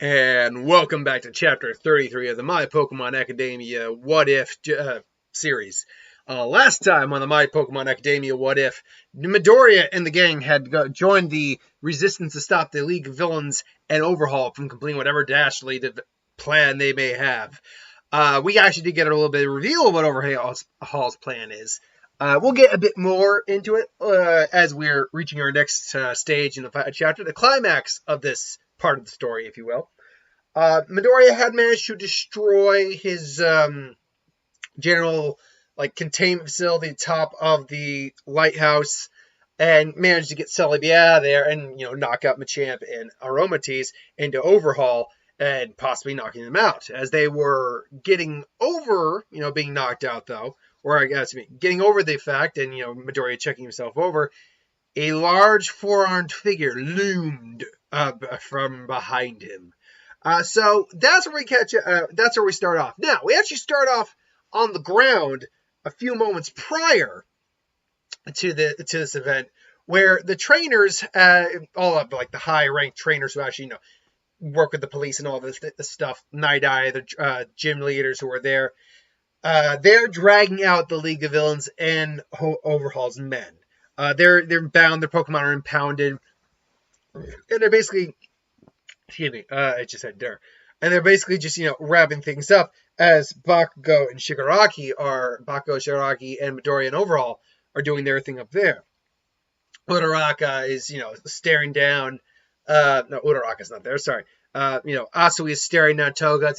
And welcome back to Chapter 33 of the My Pokemon Academia What If series. Last time on the My Pokemon Academia What If, Midoriya and the gang had joined the resistance to stop the League of Villains and Overhaul from completing whatever dastardly plan they may have. We actually did get a little bit of reveal of what Overhaul's plan is. We'll get a bit more into it as we're reaching our next stage in the chapter, the climax of this part of the story, if you will. Midoriya had managed to destroy his general containment facility at the top of the lighthouse and managed to get Celebi out of there and knock out Machamp and Aromatisse into Overhaul and possibly knocking them out. As they were getting over, being knocked out though, or I guess getting over the fact, and Midoriya checking himself over, a large four-armed figure loomed from behind him. So that's where that's where we start off. Now we actually start off on the ground a few moments prior to this event, where the trainers, all of the high-ranked trainers who actually work with the police and all this stuff, Night Eye, the gym leaders who are there, they're dragging out the League of Villains and Overhaul's men. They're bound. Their Pokemon are impounded, and they're basically, excuse me, I just said there, and they're basically just wrapping things up as Bakugo, Shigaraki, and Midoriya and Overhaul are doing their thing up there. Uraraka is staring down. No, Uraraka's not there. Sorry. Asui is staring down Toga.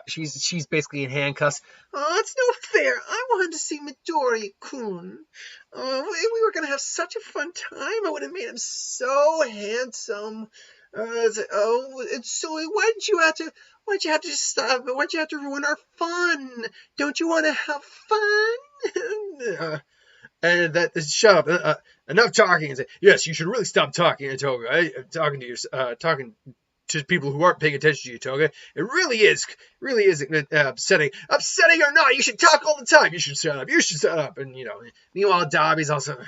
She's basically in handcuffs. Oh, it's no fair. I wanted to see Midoriya-kun. We were gonna have such a fun time. I would have made him so handsome. It's so. Why'd you have to stop? Why'd you have to ruin our fun? Don't you want to have fun? And that shut up. Enough talking. And say, yes, you should really stop talking, Toga. Talking to people who aren't paying attention to you, Toga. It really is upsetting. Upsetting or not, you should talk all the time. You should shut up. And meanwhile, Dobby's also,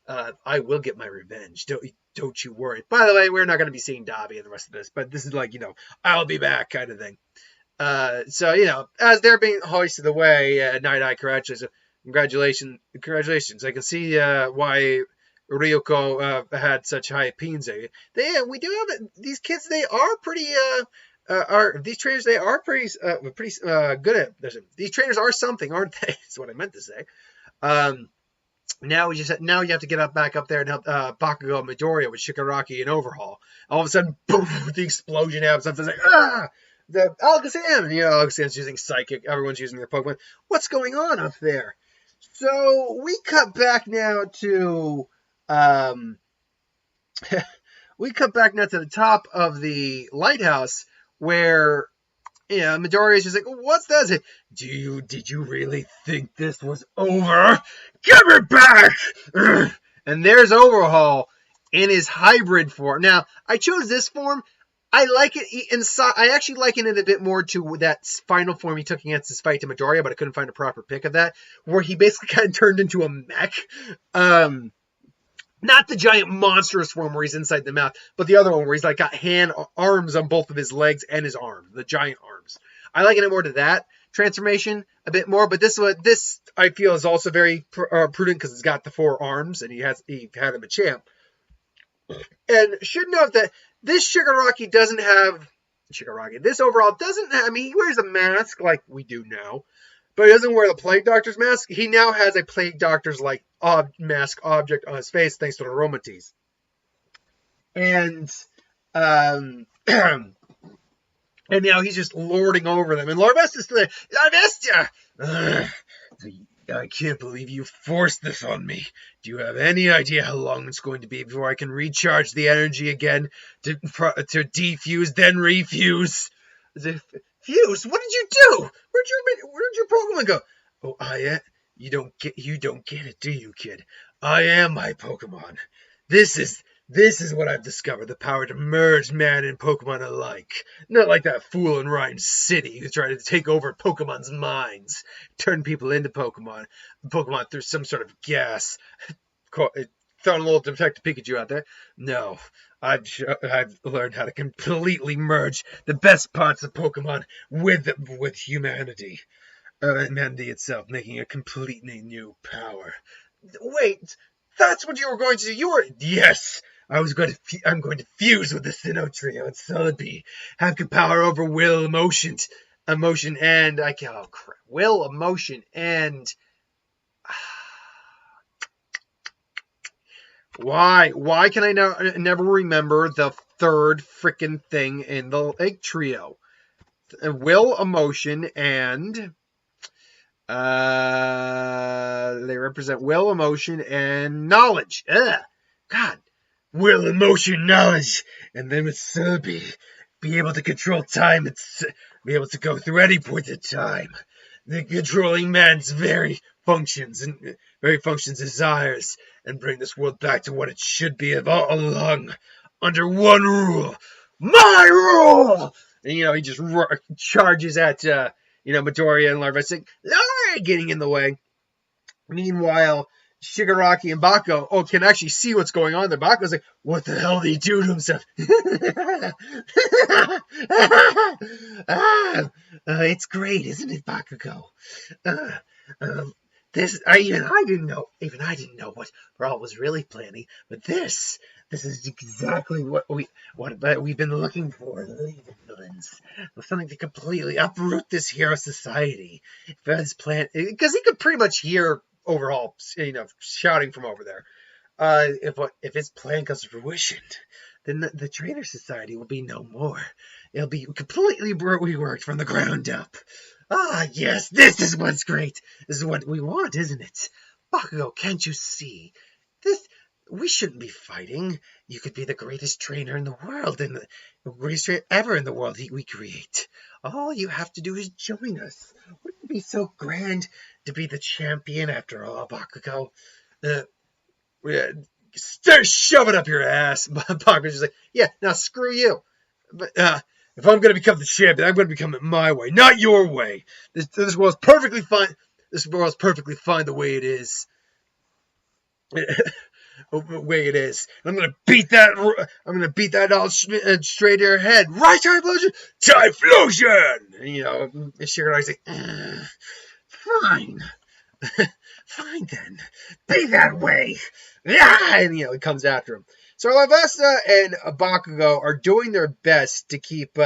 I will get my revenge. Don't you worry. By the way, we're not going to be seeing Dobby in the rest of this, but this is I'll be back kind of thing. So as they're being hoisted away, Night Eye congratulations. I can see why Ryoko had such high opinions. We do have these kids. They are pretty. These trainers? They are pretty good at this. These trainers are something, aren't they? That's what I meant to say. Now you have to get back up there and help Bakugo and Midoriya with Shigaraki and Overhaul. All of a sudden, boom! The explosion happens. It's like the Alakazam. Alakazam's using Psychic. Everyone's using their Pokemon. What's going on up there? So we cut back now to the top of the lighthouse where Midoriya is just like, what's that? Did you really think this was over? Give it back! And there's Overhaul in his hybrid form. Now, I chose this form. I like it inside. I actually liken it a bit more to that final form he took against his fight to Midoriya, but I couldn't find a proper pic of that, where he basically kind of turned into a mech. Not the giant monstrous form where he's inside the mouth, but the other one where he's got arms on both of his legs and his arms, the giant arms. I liken it more to that transformation a bit more, but this I feel is also very prudent because it's got the 4 arms and he had him a champ. And should note that this Shigaraki doesn't have this Overhaul doesn't have. I mean, he wears a mask like we do now, but he doesn't wear the Plague Doctor's mask. He now has a Plague Doctor's mask object on his face thanks to the Aromatisse. And and now he's just lording over them. And Larvesta's still there. Larvesta! I can't believe you forced this on me. Do you have any idea how long it's going to be before I can recharge the energy again to defuse, then refuse? Fuse? What did you do? Where'd your Pokemon go? Oh, you don't get it, do you, kid? I am my Pokemon. This is what I've discovered, the power to merge man and Pokemon alike. Not like that fool in Rhyme City who's trying to take over Pokemon's minds, turn people into Pokemon through some sort of gas. Throwing a little Detective Pikachu out there. No, I've learned how to completely merge the best parts of Pokemon with humanity. Humanity itself, making a completely new power. Wait, that's what you were going to do. Yes. I'm going to fuse with the Sinnoh trio and Celebi. Have power over will, emotion, and oh crap, will, emotion, and why can I never remember the third freaking thing in the egg trio? Will, emotion, and they represent will, emotion, and knowledge. Ugh. God. Will, emotion, knowledge. And then with Celebi, be able to control time and be able to go through any point in time. The controlling man's very functions, desires, and bring this world back to what it should be all along. Under one rule. My rule! And, he just charges at, Midoriya and Larvesta, getting in the way. Meanwhile, Shigaraki and Bako can actually see what's going on. The Bako's like, what the hell did he do to himself? It's great, isn't it, Bakugo? I didn't know what Brawl was really planning, but this is exactly what we've been looking for. The villains, something to completely uproot this hero society. His plan, because he could pretty much hear overall, shouting from over there. If his plan comes to fruition, then the Trainer Society will be no more. It'll be completely reworked from the ground up. Ah, yes, this is what's great. This is what we want, isn't it? Bakugo, can't you see? We shouldn't be fighting. You could be the greatest trainer in the world, and the greatest trainer ever in the world we create. All you have to do is join us. Wouldn't it be so grand to be the champion after all, Bakugo? Shove it up your ass. Bakugo's just like, yeah, now screw you. But if I'm going to become the champion, I'm going to become it my way, not your way. This world's perfectly fine. This world's perfectly fine the way it is. The way it is. I'm going to beat that all straight to your head. Right, Typhlosion? Typhlosion! And, Shigaraki's like, fine. Fine then. Be that way. And, he comes after him. So Larvesta and Bakugo are doing their best to keep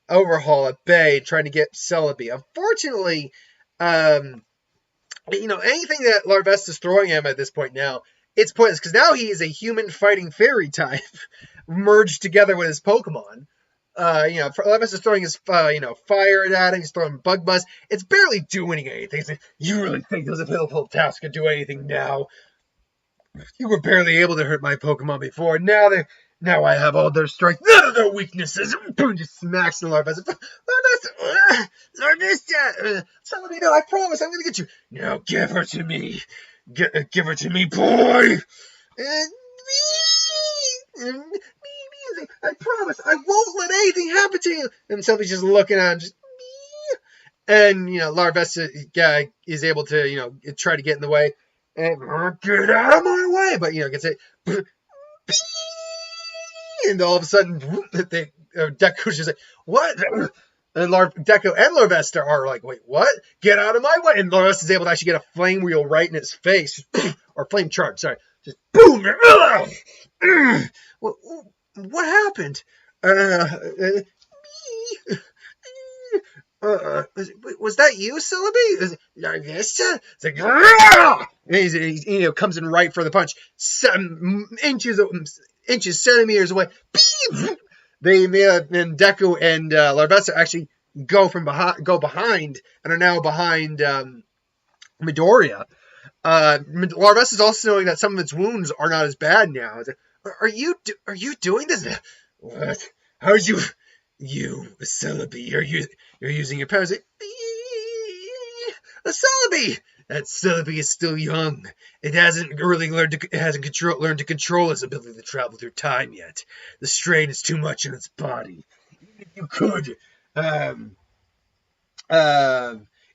Overhaul at bay, trying to get Celebi. Unfortunately, anything that Larvesta's throwing him at this point now, it's pointless, because now he is a human fighting fairy type merged together with his Pokemon. Larvesta's throwing his, fire at him, he's throwing Bug Buzz. It's barely doing anything. It's like, you really think those pill tasks could do anything now? You were barely able to hurt my Pokemon before. Now I have all their strength, none of their weaknesses. Boom, just smacks the Larvesta. Larvesta! Celebi, no, I promise, I'm gonna get you. Now give her to me. Give her to me, boy! I promise, I won't let anything happen to you. And Celebi's just looking at him, just and Larvesta is able to try to get in the way and get out of my way, but gets it. And all of a sudden, Deku's just like, what? And Deku and Larvesta are like, wait, what? Get out of my way! And Larvesta is able to actually get a flame wheel right in his face, or flame charge. Sorry, just boom! What happened? Was that you, Celebi? Larvesta? It's like, and he comes in right for the punch, 7 inches, centimeters away. And Deku and Larvesta actually go behind and are now behind Midoriya. Larvesta is also knowing that some of its wounds are not as bad now. It's like, are you doing this? What? How are you, Celebi? You're using your powers. Celebi! That Celebi is still young. It hasn't learned to control its ability to travel through time yet. The strain is too much in its body.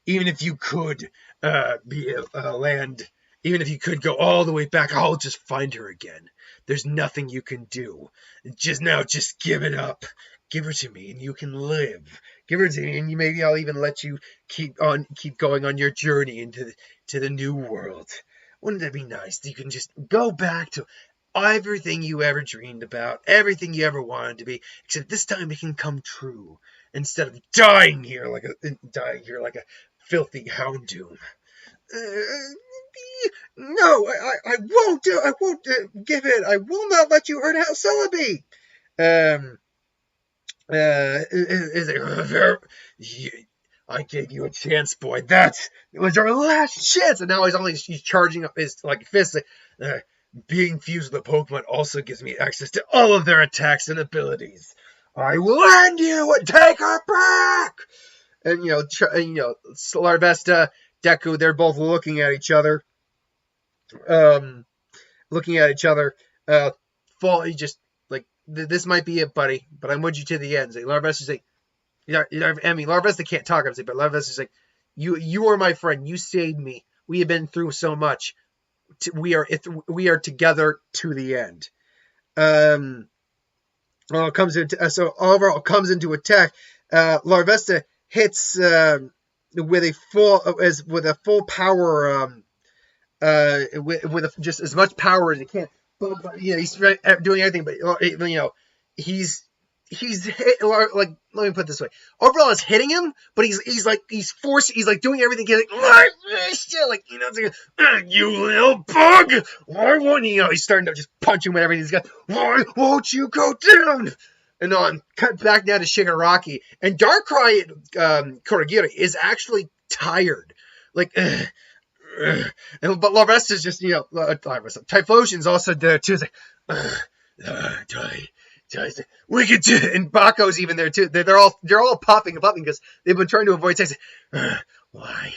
Even if you could land, even if you could go all the way back, I'll just find her again. There's nothing you can do. Just give it up. Give her to me, and you can live. Give her to me, and maybe I'll even let you keep going on your journey into the new world. Wouldn't that be nice? You can just go back to everything you ever dreamed about, everything you ever wanted to be, except this time it can come true instead of dying here like a filthy houndoom. No, I won't do. I won't give it. I will not let you hurt House Celebi. Is it? I gave you a chance, boy. That was our last chance, and now he's charging up his fists. Being fused with a Pokemon also gives me access to all of their attacks and abilities. I will end you and take her back. And Larvesta, Deku, they're both looking at each other. This might be it, buddy, but I'm with you to the end. Larvesta's like, Larvesta can't talk, but Larvesta's like, you are my friend. You saved me. We have been through so much. We are together to the end. Overall comes into attack. Larvesta hits with a full power, with just as much power as he can. But he's doing everything. But he's hit, let me put it this way. Overall, it's hitting him, but he's doing everything. You little bug! Why won't you? He's starting to just punch him with everything he's got. Why won't you go down? And on cut back down to Shigaraki, and Darkrai Kurogiri is actually tired. But Larvesta's just Typhlosion's also there too. It's like, we could do, and Bako's even there too. They're all popping because they've been trying to avoid sex. Why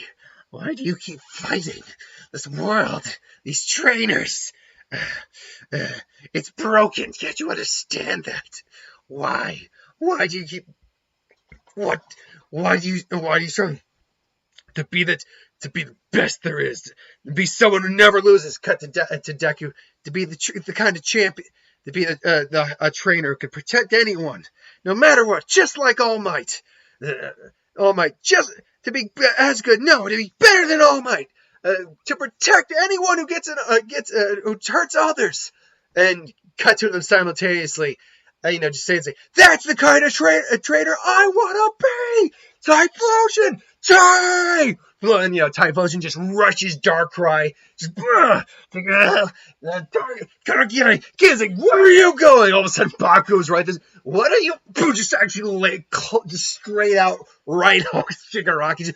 do you keep fighting this world? These trainers. It's broken. Can't you understand that? Why? Why do you keep? What? Why do you try to be the best there is? To be someone who never loses. Cut to Deku. To be the kind of champion. To be a trainer who could protect anyone, no matter what, just like All Might. All Might, just to be as good, no, to be better than All Might, to protect anyone who who hurts others, and cut to them simultaneously. Just saying, that's the kind of trainer I want to be. Typhlosion, and Typhlosion just rushes Darkrai. Just Darkrai, where are you going? All of a sudden, Baku's right. What are you? Just actually just straight out right on Shigaraki.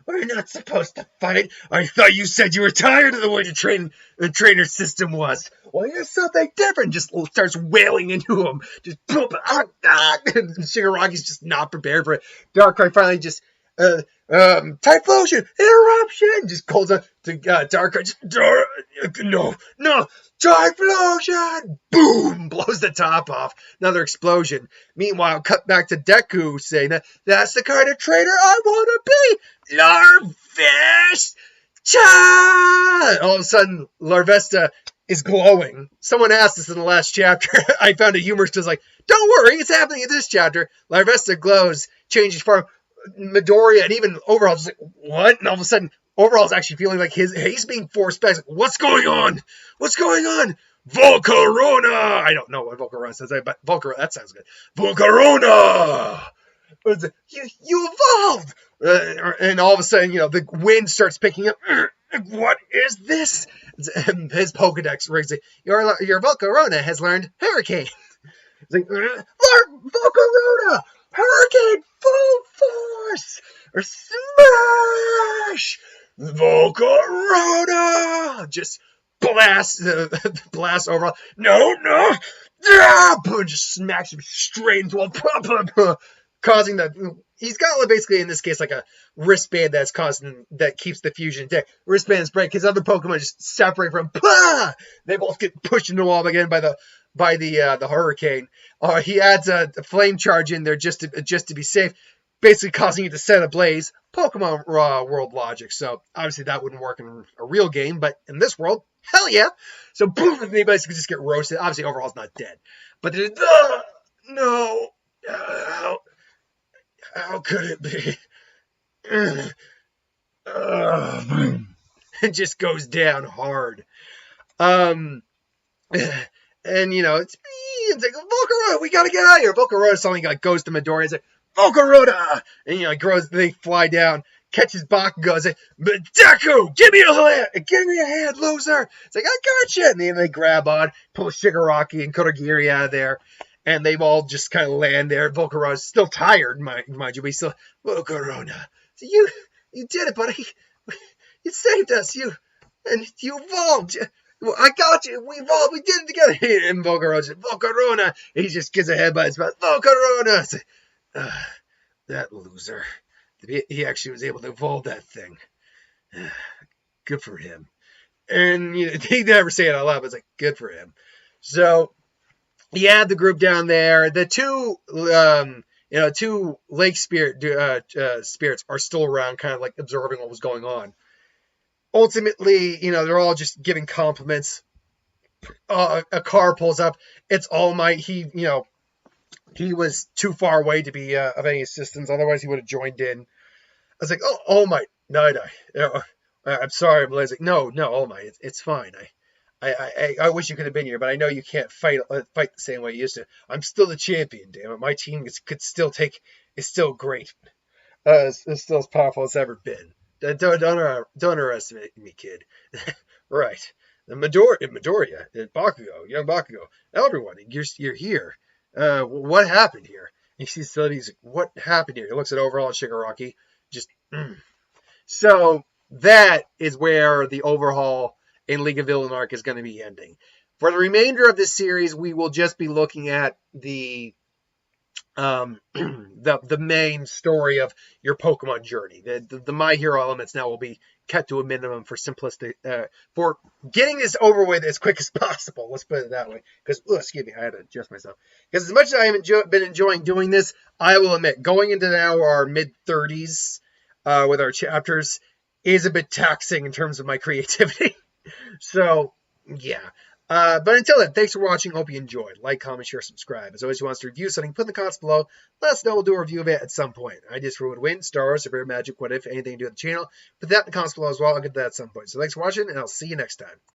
We're not supposed to fight. I thought you said you were tired of the way the trainer system was. Well, here's something different. Just starts wailing into him. Just boom, and Shigaraki's just not prepared for it. Darkrai finally just Typhlosion, interruption. Just calls out to Darkrai. No, Typhlosion. Boom, blows the top off. Another explosion. Meanwhile, cut back to Deku saying that's the kind of trainer I want to be. Larvest. All of a sudden, Larvesta is glowing. Someone asked us in the last chapter. I found a humorous because don't worry, it's happening in this chapter. Larvesta glows, changes form. Midoriya and even Overhaul just what? And all of a sudden, Overhaul's actually feeling like he's being forced back. What's going on? What's going on? Volcarona! I don't know what Volcarona says, but Volcarona, that sounds good. Volcarona! You evolved! And all of a sudden, the wind starts picking up. What is this? And his Pokedex rings. Your Volcarona has learned Hurricane. It's like, Volcarona! Hurricane full force! Or smash! Volcarona! Just blast Overall. No! Just smacks him straight into a causing he's got basically in this case like a wristband that keeps the fusion deck. Wristbands break, his other Pokemon just separate from him. They both get pushed into the wall again by the Hurricane. He adds a flame charge in there just to be safe. basically causing it to set ablaze Pokemon world logic. So obviously that wouldn't work in a real game, but in this world, hell yeah. So boom, they basically just get roasted. Obviously Overhaul's not dead, but they're no, how could it be? It just goes down hard. And it's like Volcarona, we gotta get out of here. Volcarona suddenly goes to Midoriya. It's like Volcarona, and they fly down, catches Bakugo. It's like Deku, give me a hand, loser. It's like I gotcha, and then they grab on, pull Shigaraki and Kodagiri out of there, and they've all just kind of land there. Volcarona's still tired, mind you, but he's still Volcarona. So you did it, buddy. You saved us. You evolved. Well, I got you. We evolved. We did it together. And Volcarona. He just gives a head by his mouth. Volcarona. That loser. He actually was able to evolve that thing. Good for him. And he never say it out loud, but it's like, good for him. So he had the group down there. The two lake spirits are still around, kind of like absorbing what was going on. Ultimately, they're all just giving compliments. A car pulls up. It's All Might. He was too far away to be of any assistance. Otherwise, he would have joined in. I was like, oh, All Might. No. I'm sorry. I'm like, no, All Might. It's fine. I wish you could have been here, but I know you can't fight the same way you used to. I'm still the champion, damn it. My team could still is still great. It's still as powerful as it's ever been. Don't underestimate me, kid. Right. Midoriya, Bakugo, young Bakugo, everyone, you're here. What happened here? And he's like, what happened here? He looks at Overhaul and Shigaraki. So that is where the Overhaul in League of Villain arc is going to be ending. For the remainder of this series, we will just be looking at the main story of your Pokemon journey. The My Hero elements now will be kept to a minimum for simplistic, for getting this over with as quick as possible. Let's put it that way. Because, excuse me, I had to adjust myself. Because as much as I haven't been enjoying doing this, I will admit, going into now our mid-30s with our chapters is a bit taxing in terms of my creativity. So, yeah. But until then, thanks for watching. Hope you enjoyed. Like, comment, share, subscribe. As always, if you want us to review something, put in the comments below. Let us know. We'll do a review of it at some point. Ideas for would win, Star Wars, Super Magic, what if, anything to do with the channel. Put that in the comments below as well. I'll get to that at some point. So thanks for watching, and I'll see you next time.